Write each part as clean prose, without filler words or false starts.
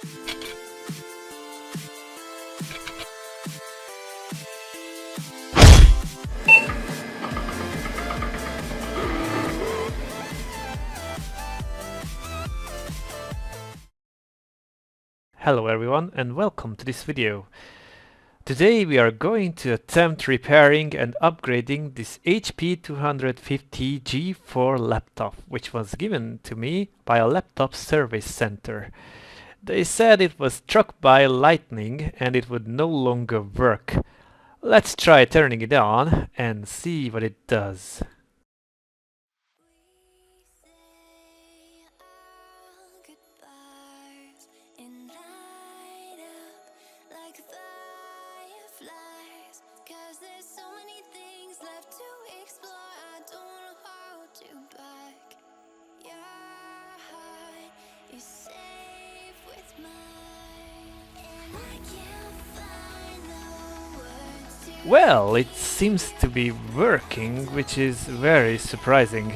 Hello everyone and welcome to this video. Today we are going to attempt repairing and upgrading this HP 250 G4 laptop, which was given to me by a laptop service center. They said it was struck by lightning and it would no longer work. Let's try turning it on and see what it does. Well, it seems to be working, which is very surprising.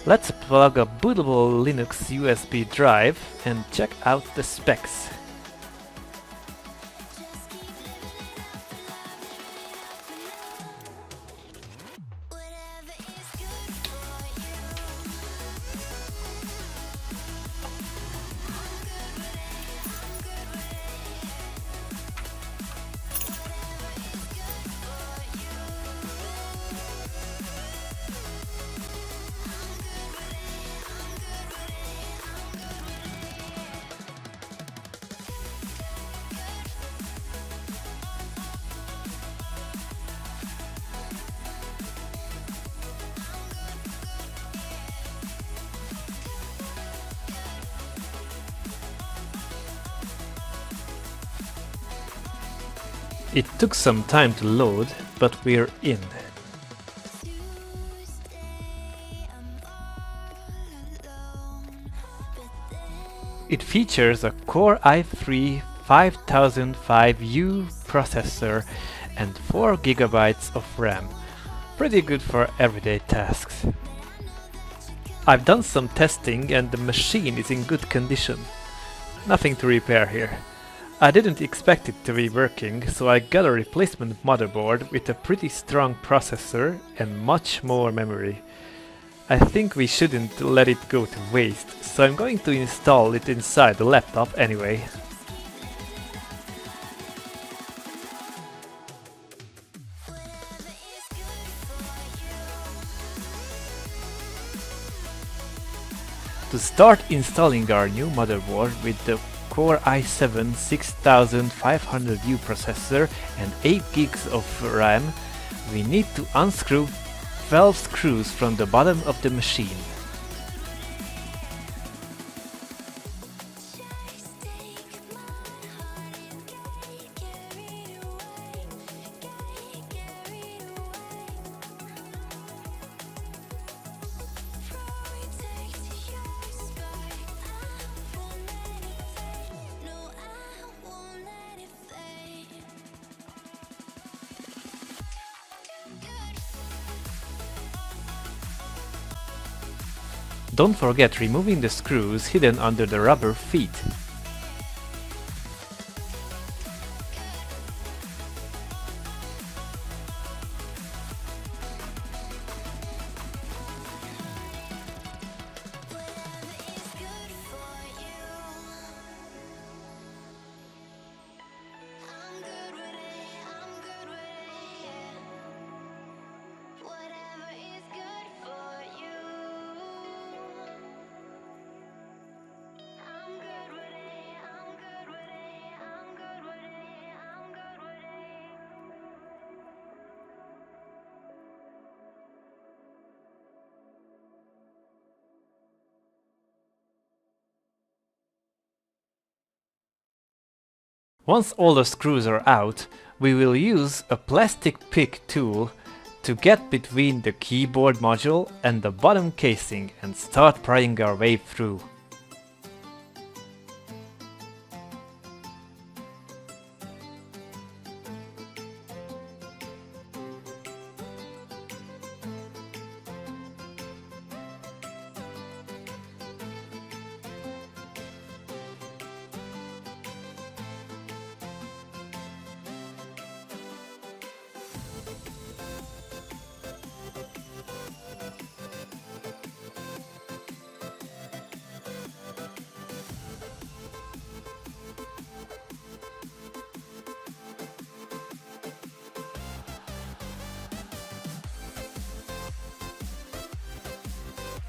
Let's plug a bootable Linux USB drive and check out the specs. It took some time to load, but we're in. It features a Core i3 5005U processor and 4 GB of RAM. Pretty good for everyday tasks. I've done some testing and the machine is in good condition. Nothing to repair here. I didn't expect it to be working, so I got a replacement motherboard with a pretty strong processor and much more memory. I think we shouldn't let it go to waste, so I'm going to install it inside the laptop anyway. To start installing our new motherboard with the Core i7 6500U processor and 8 gigs of RAM, we need to unscrew 12 screws from the bottom of the machine. Don't forget removing the screws hidden under the rubber feet. Once all the screws are out, we will use a plastic pick tool to get between the keyboard module and the bottom casing and start prying our way through.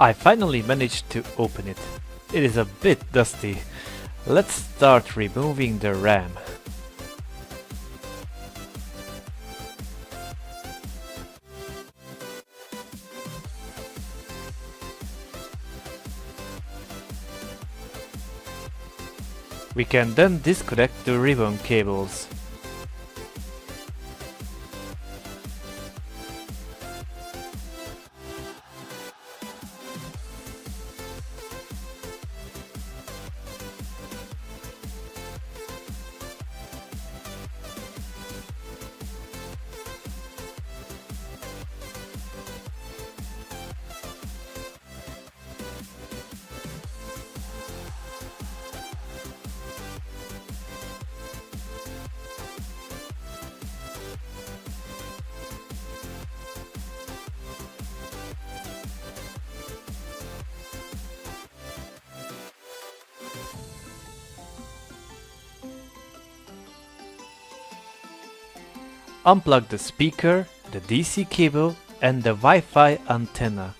I finally managed to open it. It is a bit dusty. Let's start removing the RAM. We can then disconnect the ribbon cables. Unplug the speaker, the DC cable and the Wi-Fi antenna.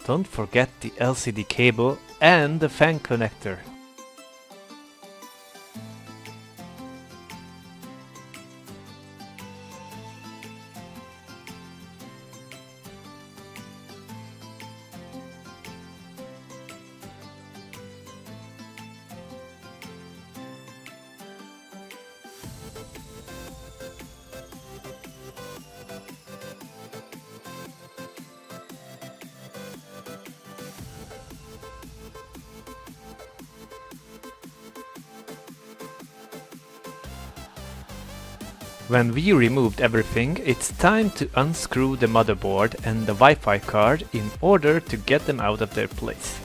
Don't forget the LCD cable and the fan connector. When we removed everything, it's time to unscrew the motherboard and the Wi-Fi card in order to get them out of their place.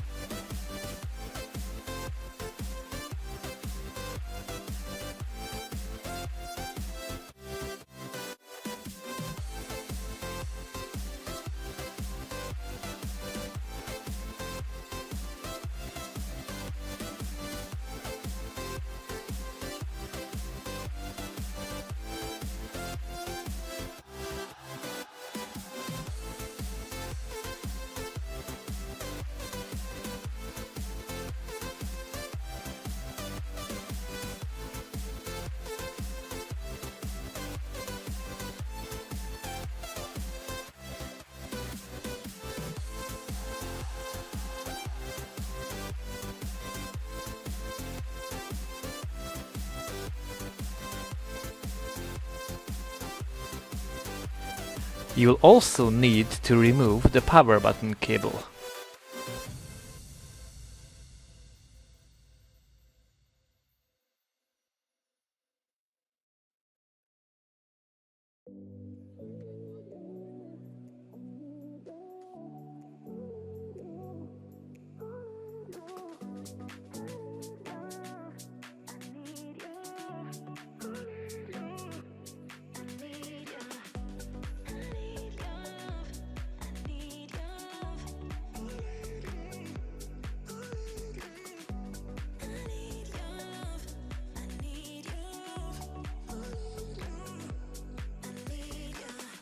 You'll also need to remove the power button cable.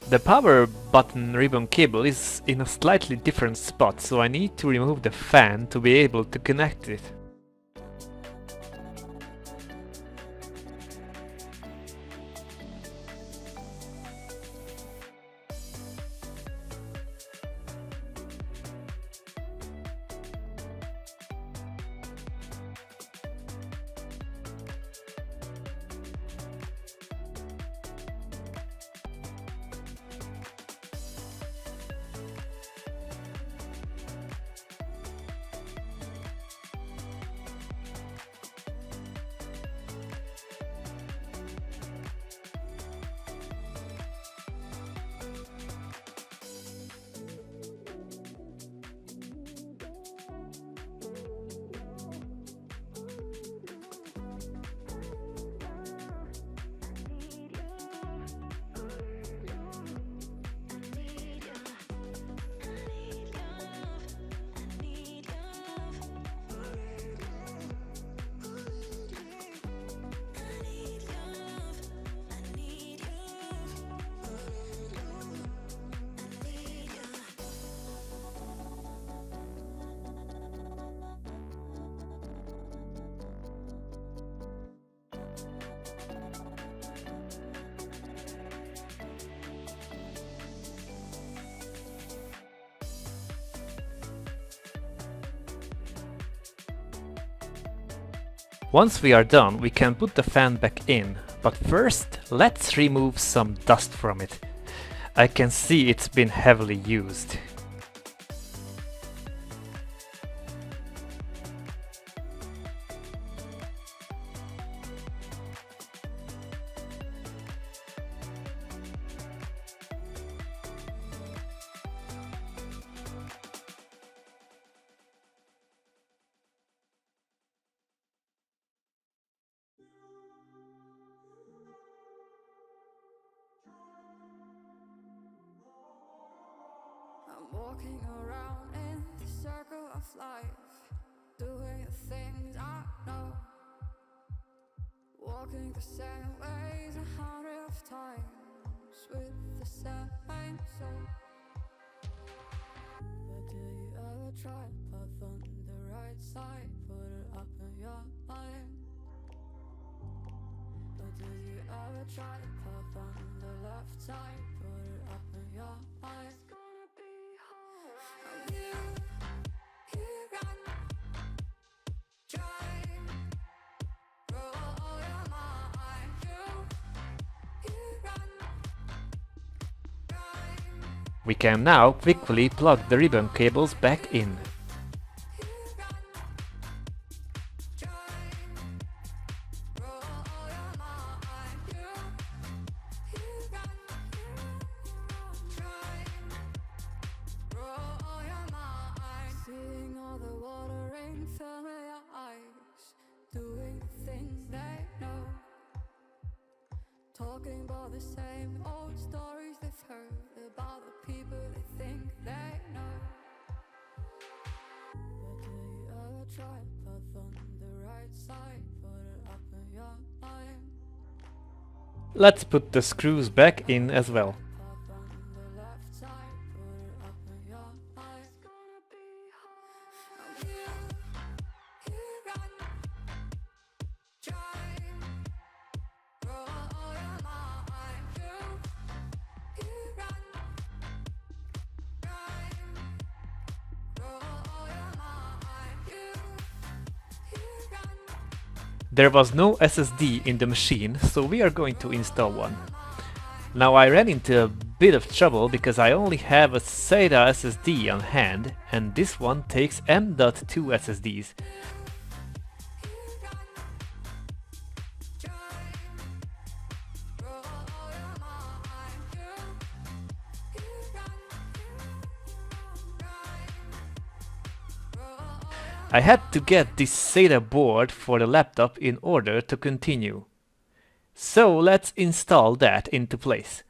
The power button ribbon cable is in a slightly different spot, so I need to remove the fan to be able to connect it. Once we are done, we can put the fan back in, but first let's remove some dust from it. I can see it's been heavily used. I'm walking around in the circle of life, doing the things I know, walking the same ways 100 times with the same soul. But do you ever try path on the right side, put it up in your mind? Or do you ever try path on the left side, put it up in your mind? We can now quickly plug the ribbon cables back in. Seeing all the watering fill your eyes, doing the things they know, talking about the same old stories they've heard about the people they think they know. But do you ever try path on the right side, put it up in your mind? Let's put the screws back in as well. Path on the left side, put it up in your mind. It's gonna be hard. You run, drive, roll your mind. You run, drive, roll your mind. You run. There was no SSD in the machine, so we are going to install one. Now I ran into a bit of trouble because I only have a SATA SSD on hand, and this one takes M.2 SSDs. I had to get this SATA board for the laptop in order to continue. So let's install that into place.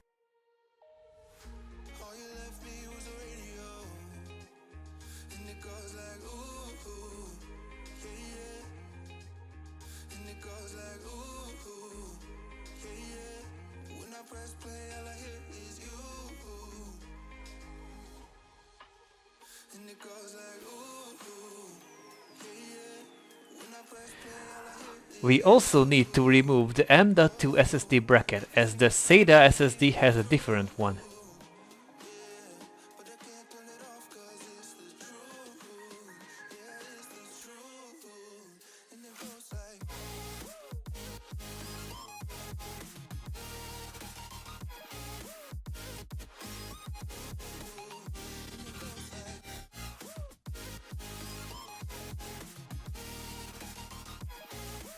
We also need to remove the M.2 SSD bracket, as the SATA SSD has a different one.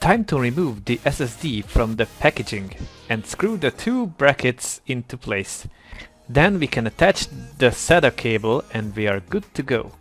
Time to remove the SSD from the packaging and screw the two brackets into place. Then we can attach the SATA cable and we are good to go.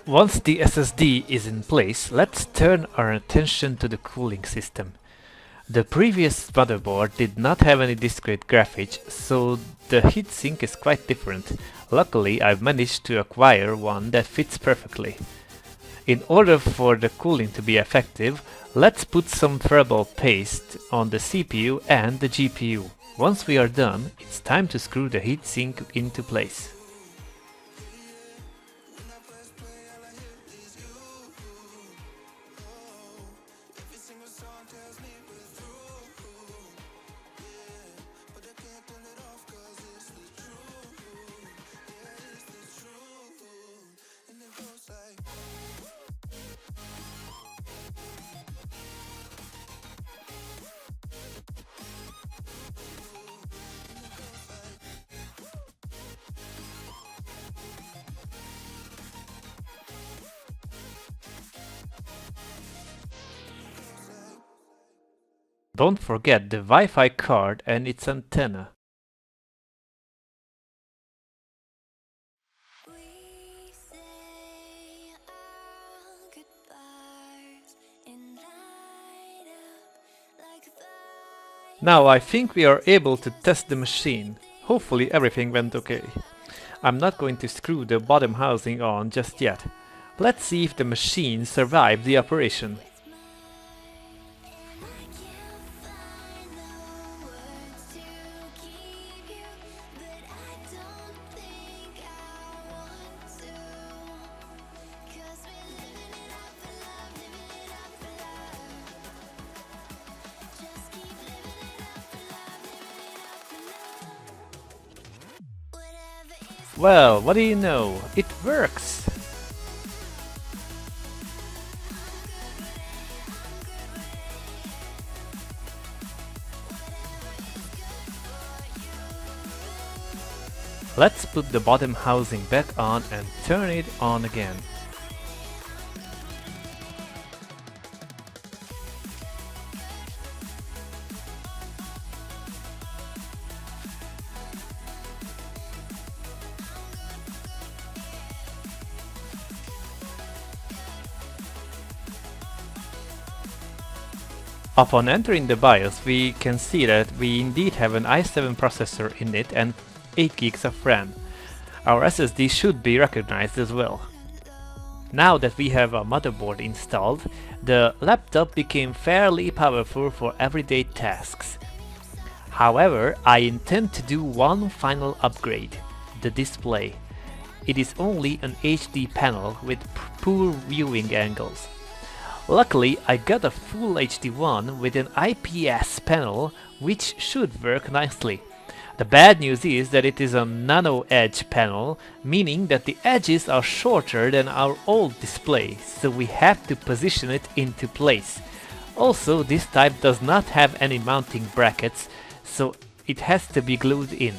Once the SSD is in place, let's turn our attention to the cooling system. The previous motherboard did not have any discrete graphics, so the heatsink is quite different. Luckily, I've managed to acquire one that fits perfectly. In order for the cooling to be effective, let's put some wearable paste on the CPU and the GPU. Once we are done, it's time to screw the heatsink into place. Don't forget the Wi-Fi card and its antenna. We say our goodbyes and light up like fire. Now I think we are able to test the machine. Hopefully everything went okay. I'm not going to screw the bottom housing on just yet. Let's see if the machine survived the operation. I can't find the words to keep you, but I don't think I want to. 'Cause we're living it up for love, living it up for love. Just keep living it up for love, living it up for love. Whatever is Well, what do you know? It works! Let's put the bottom housing back on and turn it on again. Upon entering the BIOS, we can see that we indeed have an i7 processor in it and 8 gigs of RAM. Our SSD should be recognized as well. Now that we have a motherboard installed, the laptop became fairly powerful for everyday tasks. However, I intend to do one final upgrade: the display. It is only an HD panel with poor viewing angles. Luckily, I got a full HD one with an IPS panel, which should work nicely. The bad news is that it is a nano edge panel, meaning that the edges are shorter than our old display, so we have to position it into place. Also, this type does not have any mounting brackets, so it has to be glued in.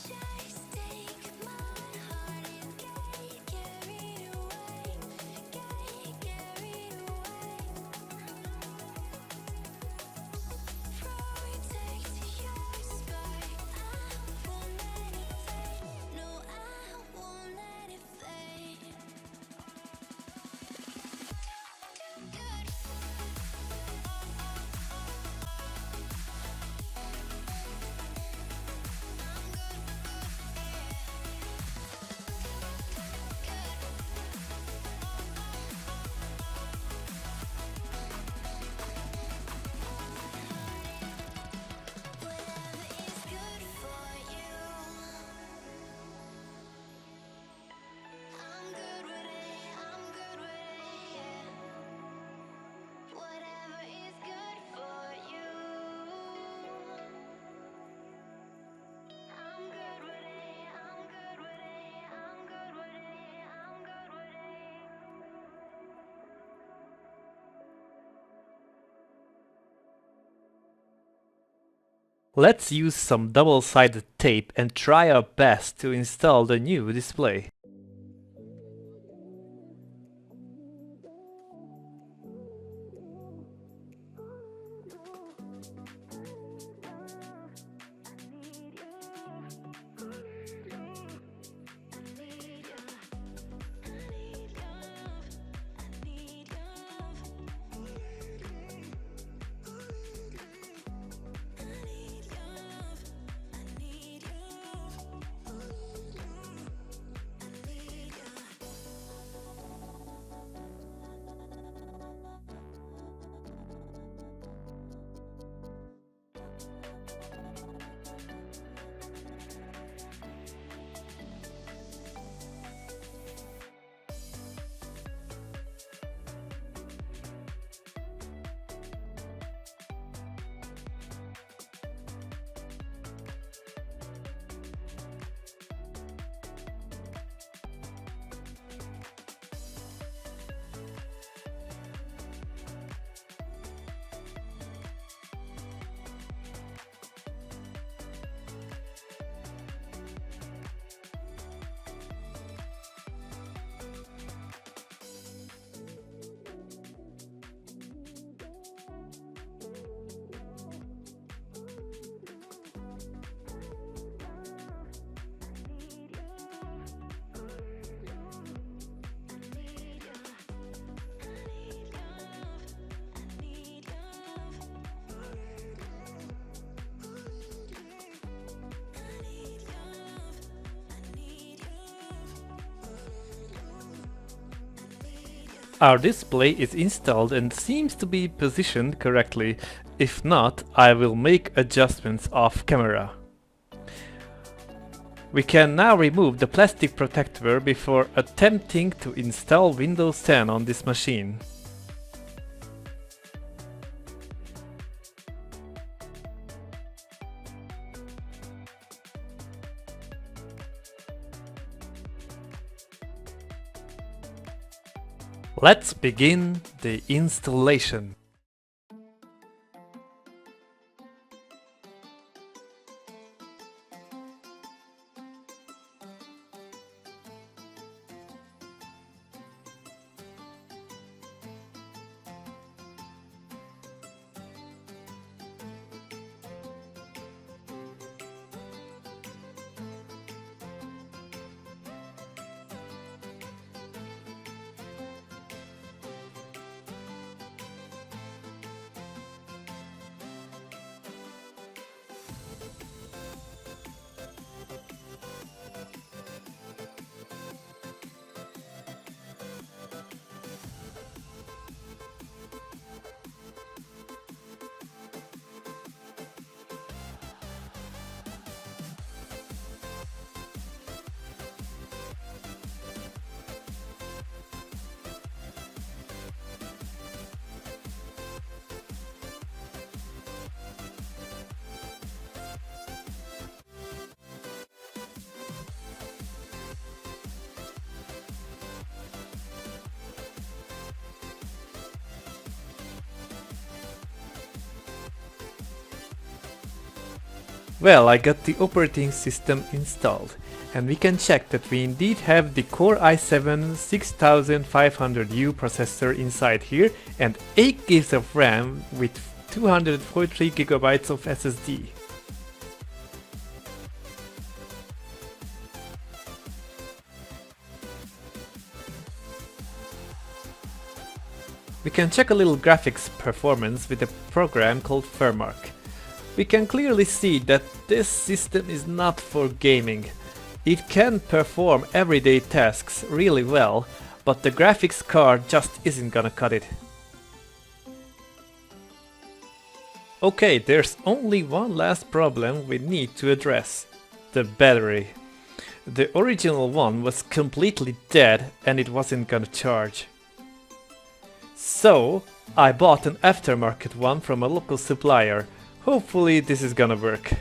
Just take my heart and get carried away, get carried away. Let's use some double-sided tape and try our best to install the new display. Our display is installed and seems to be positioned correctly. If not, I will make adjustments off camera. We can now remove the plastic protector before attempting to install Windows 10 on this machine. Let's begin the installation. Well, I got the operating system installed, and we can check that we indeed have the Core i7 6500U processor inside here and 8 GB of RAM with 243 GB of SSD. We can check a little graphics performance with a program called Firmark. We can clearly see that this system is not for gaming. It can perform everyday tasks really well, but the graphics card just isn't gonna cut it. Okay, there's only one last problem we need to address: the battery. The original one was completely dead and it wasn't gonna charge. So I bought an aftermarket one from a local supplier. Hopefully this is gonna work.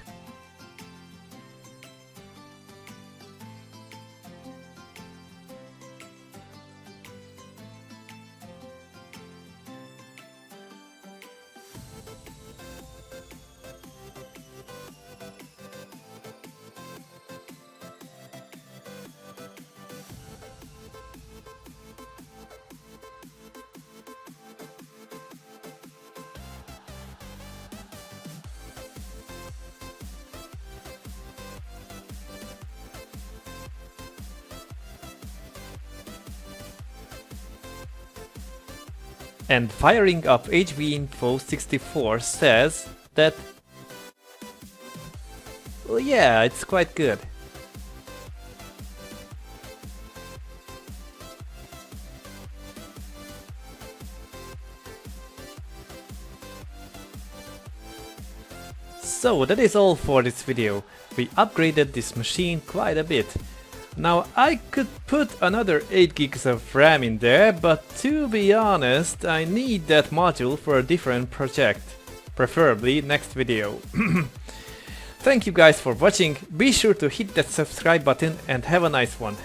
And firing up HVinfo64 says that, well, yeah, it's quite good. So that is all for this video. We upgraded this machine quite a bit. Now I could put another 8 gigs of RAM in there, but to be honest, I need that module for a different project. Preferably next video. Thank you guys for watching, be sure to hit that subscribe button and have a nice one.